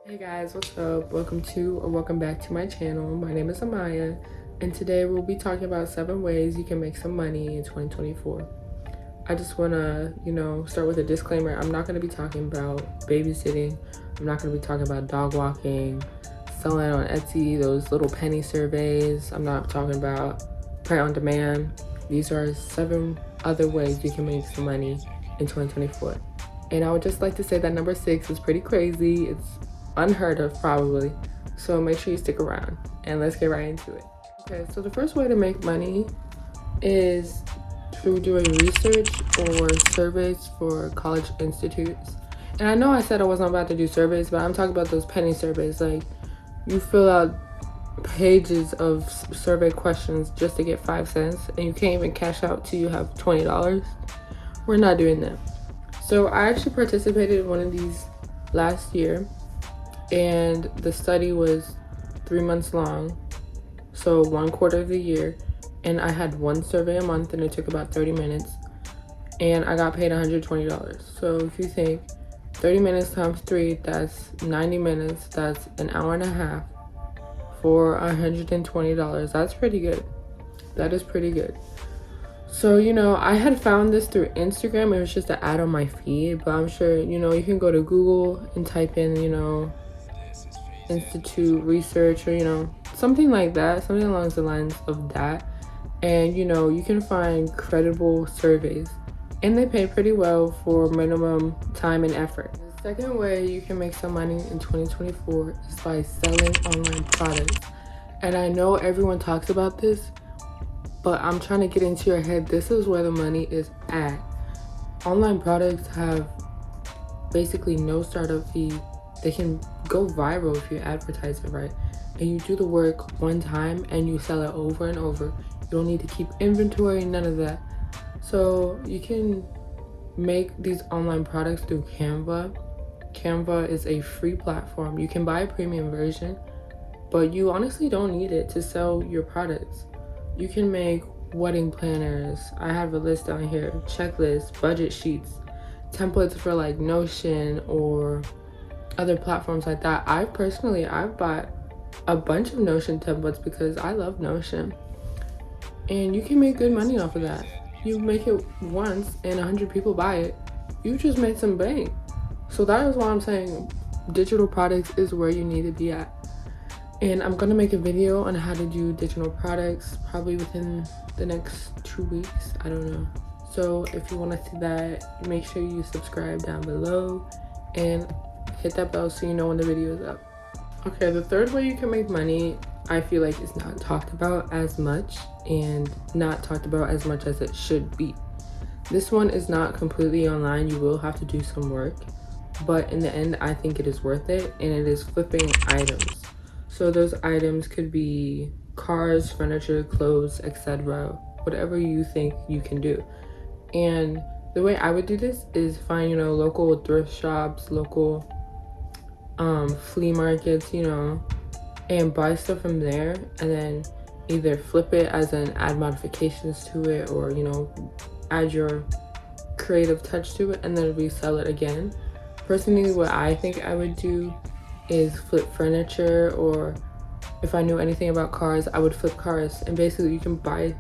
Hey guys, what's up? Welcome back to my channel. My name is Amaya, and today we'll be talking about 7 ways you can make some money in 2024. I just want to, start with a disclaimer. I'm not going to be talking about babysitting. I'm not going to be talking about dog walking, selling on Etsy, those little penny surveys. I'm not talking about print on demand. These are 7 other ways you can make some money in 2024. And I would just like to say that number 6 is pretty crazy. It's unheard of probably. So make sure you stick around and let's get right into it. Okay, so the first way to make money is through doing research or surveys for college institutes. And I know I said I wasn't about to do surveys, but I'm talking about those penny surveys. Like, you fill out pages of survey questions just to get 5 cents, and you can't even cash out till you have $20. We're not doing that. So I actually participated in one of these last year, and the study was 3 months long, so 1/4 of the year, and I had one survey a month, and it took about 30 minutes, and I got paid $120. So if you think 30 minutes times 3, that's 90 minutes, that's an hour and a half for $120. That's pretty good. That is pretty good. So, I had found this through Instagram. It was just an ad on my feed, but I'm sure, you can go to Google and type in, institute research, or something like that, something along the lines of that, and you can find credible surveys, and they pay pretty well for minimum time and effort. The second way you can make some money in 2024 is by selling online products. And I know everyone talks about this, but I'm trying to get into your head. This is where the money is at. Online products have basically no startup fee. They can go viral if you advertise it right, and you do the work one time and you sell it over and over. You don't need to keep inventory, none of that. So you can make these online products through Canva. Canva is a free platform. You can buy a premium version, but you honestly don't need it to sell your products. You can make wedding planners. I have a list down here, checklists, budget sheets, templates for like Notion or other platforms like that. I've bought a bunch of Notion templates because I love Notion, and you can make good money off of that. You make it once and 100 people buy it, you just made some bank. So that is why I'm saying digital products is where you need to be at. And I'm gonna make a video on how to do digital products probably within the next 2 weeks, I don't know. So if you want to see that, make sure you subscribe down below and hit that bell so you know when the video is up. Okay, the third way you can make money, I feel like is not talked about as much, and not talked about as much as it should be. This one is not completely online. You will have to do some work, but in the end, I think it is worth it, and it is flipping items. So those items could be cars, furniture, clothes, etc. Whatever you think you can do. And the way I would do this is find, local thrift shops, local flea markets, and buy stuff from there, and then either flip it as in add modifications to it, or add your creative touch to it and then resell it again. Personally, what I think I would do is flip furniture, or if I knew anything about cars, I would flip cars. And basically you can buy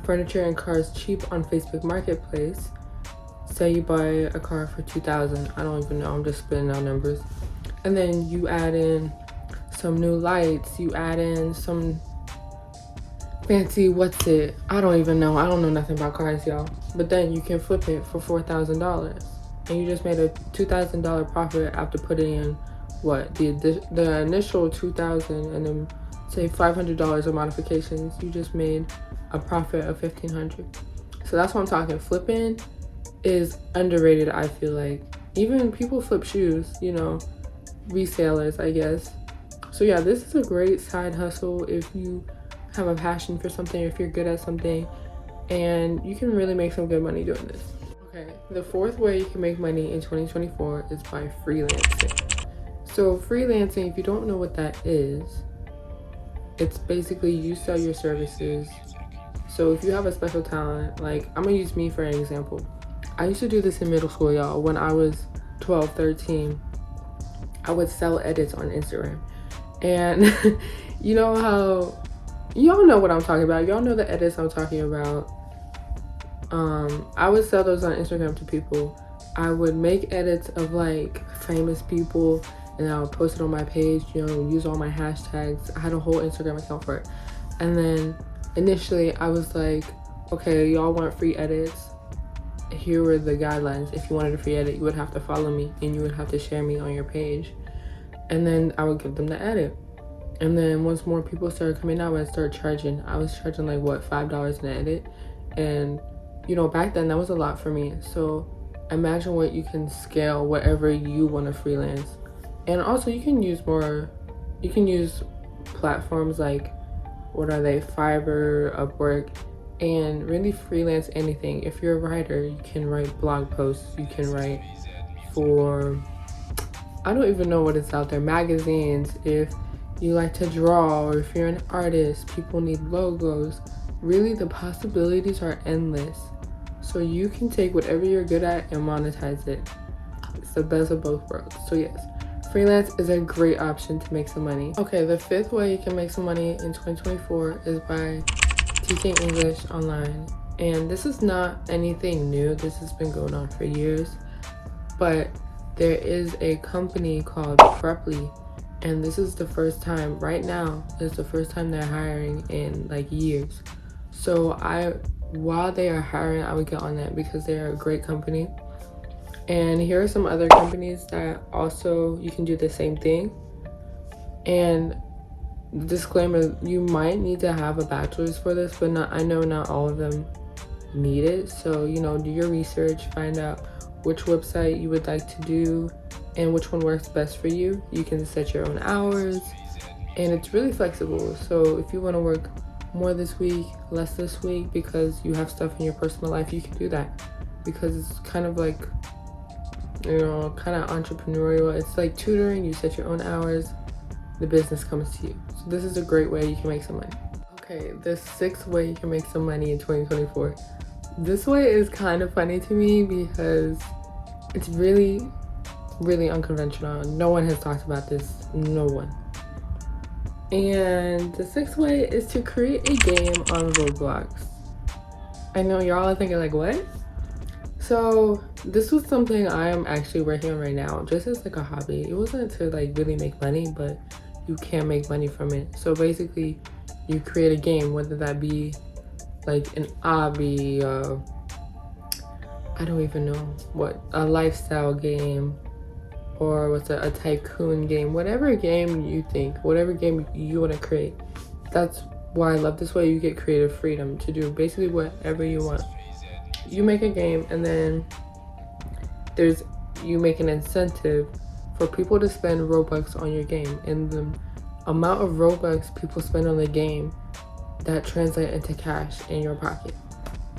furniture and cars cheap on Facebook Marketplace. Say you buy a car for $2,000, I don't even know, I'm just spitting out numbers, and then you add in some new lights, you add in some fancy I don't even know, I don't know nothing about cars, y'all, but then you can flip it for $4,000, and you just made a $2,000 profit after putting in the initial $2,000, and then say $500 of modifications. You just made a profit of $1,500. So that's what I'm talking. Flipping is underrated, I feel like. Even people flip shoes, resellers, I guess. So yeah, this is a great side hustle if you have a passion for something, if you're good at something, and you can really make some good money doing this. Okay, the fourth way you can make money in 2024 is by freelancing. So freelancing, if you don't know what that is, it's basically you sell your services. So if you have a special talent, like I'm gonna use me for an example. I used to do this in middle school, y'all. When I was 12, 13, I would sell edits on Instagram. And you know how, y'all know what I'm talking about. Y'all know the edits I'm talking about. I would sell those on Instagram to people. I would make edits of like famous people and I would post it on my page, you know, use all my hashtags. I had a whole Instagram account for it. And then initially I was like, okay, y'all want free edits? Here were the guidelines. If you wanted a free edit, you would have to follow me and you would have to share me on your page. And then I would give them the edit. And then once more people started coming out, I'd start charging. I was charging like what, $5 an edit. And you know, back then that was a lot for me. So imagine what you can scale whatever you want to freelance. And also you can use platforms like, what are they, Fiverr, Upwork, and really freelance anything. If you're a writer, you can write blog posts, you can write for, I don't even know what is out there, magazines. If you like to draw, or if you're an artist, people need logos. Really, the possibilities are endless. So you can take whatever you're good at and monetize it. It's the best of both worlds. So yes, freelance is a great option to make some money. Okay, the 5th way you can make some money in 2024 is by teaching English online. And this is not anything new. This has been going on for years. But there is a company called Preply, and this is the first time, right now, is the first time they're hiring in like years. So while they are hiring, I would get on that because they're a great company. And here are some other companies that also, you can do the same thing. And disclaimer, you might need to have a bachelor's for this, but I know not all of them need it. So, you know, do your research, find out which website you would like to do and which one works best for you. You can set your own hours and it's really flexible. So if you want to work more this week, less this week, because you have stuff in your personal life, you can do that, because it's kind of like, you know, kind of entrepreneurial. It's like tutoring. You set your own hours, the business comes to you. So this is a great way you can make some money. Okay, the 6th way you can make some money in 2024. This way is kind of funny to me because it's really, really unconventional. No one has talked about this, no one. And the 6th way is to create a game on Roblox. I know y'all are thinking like, what? So this was something I am actually working on right now, just as like a hobby. It wasn't to like really make money, but you can make money from it. So basically you create a game, whether that be like an hobby, I don't even know what, a lifestyle game, or what's a tycoon game, whatever game you think, whatever game you want to create. That's why I love this way. You get creative freedom to do basically whatever you want. You make a game and then you make an incentive for people to spend Robux on your game, and the amount of Robux people spend on the game, that translate into cash in your pocket.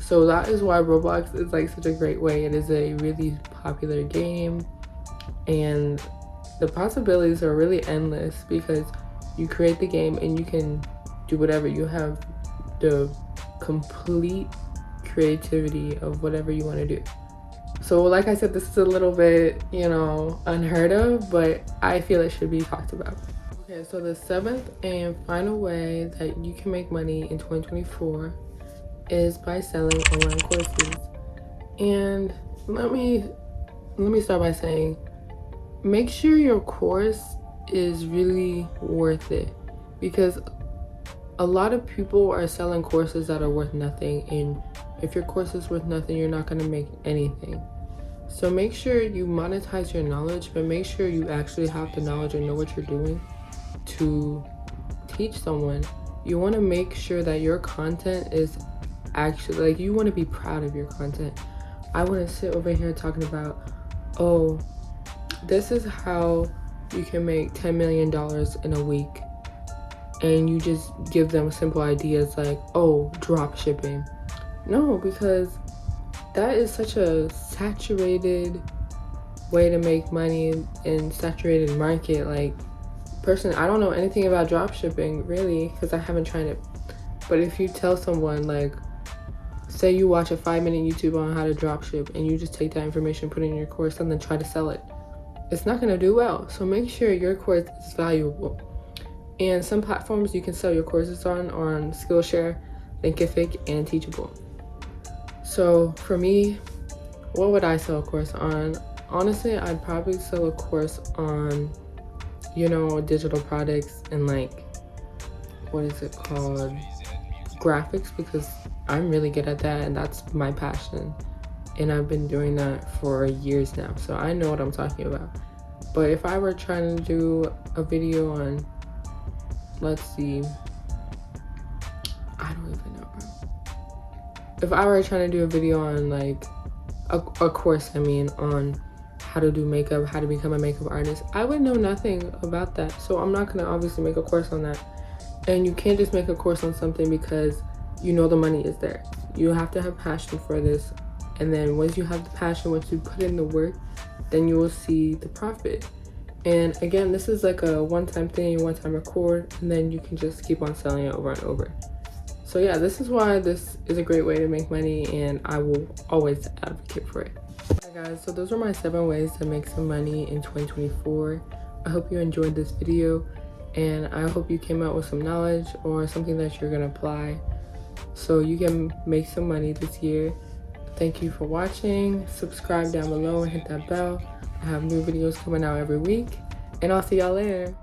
So that is why Roblox is like such a great way. It is a really popular game and the possibilities are really endless, because you create the game and you can do whatever. You have the complete creativity of whatever you want to do. So like I said, this is a little bit, you know, unheard of, but I feel it should be talked about. Okay, so the 7th and final way that you can make money in 2024 is by selling online courses. And let me start by saying, make sure your course is really worth it, because a lot of people are selling courses that are worth nothing, and if your course is worth nothing, you're not going to make anything. So make sure you monetize your knowledge, but make sure you actually have the knowledge and know what you're doing to teach someone. You want to make sure that your content is actually, like, you want to be proud of your content. I want to sit over here talking about, oh, this is how you can make $10 million in a week, and you just give them simple ideas like, oh, drop shipping. No, because that is such a saturated way to make money in saturated market. Like, personally, I don't know anything about drop shipping really, because I haven't tried it. But if you tell someone, like, say you watch a 5-minute YouTube on how to drop ship, and you just take that information, put it in your course, and then try to sell it, it's not going to do well. So make sure your course is valuable. And some platforms you can sell your courses on Skillshare, Thinkific, and Teachable. So for me, what would I sell a course on? Honestly, I'd probably sell a course on, you know, digital products and like, what is it called? Graphics, because I'm really good at that and that's my passion. And I've been doing that for years now, so I know what I'm talking about. But if I were trying to do a video on, let's see, I don't even know, bro. If I were trying to do a video on like a course, I mean, on how to do makeup, how to become a makeup artist, I would know nothing about that. So I'm not gonna obviously make a course on that. And you can't just make a course on something because you know the money is there. You have to have passion for this. And then once you have the passion, once you put in the work, then you will see the profit. And again, this is like a one-time thing, you one-time record, and then you can just keep on selling it over and over. So yeah, this is why this is a great way to make money, and I will always advocate for it. Alright guys, so those are my 7 ways to make some money in 2024. I hope you enjoyed this video, and I hope you came out with some knowledge or something that you're gonna apply so you can make some money this year. Thank you for watching. Subscribe down below and hit that bell. I have new videos coming out every week, and I'll see y'all later.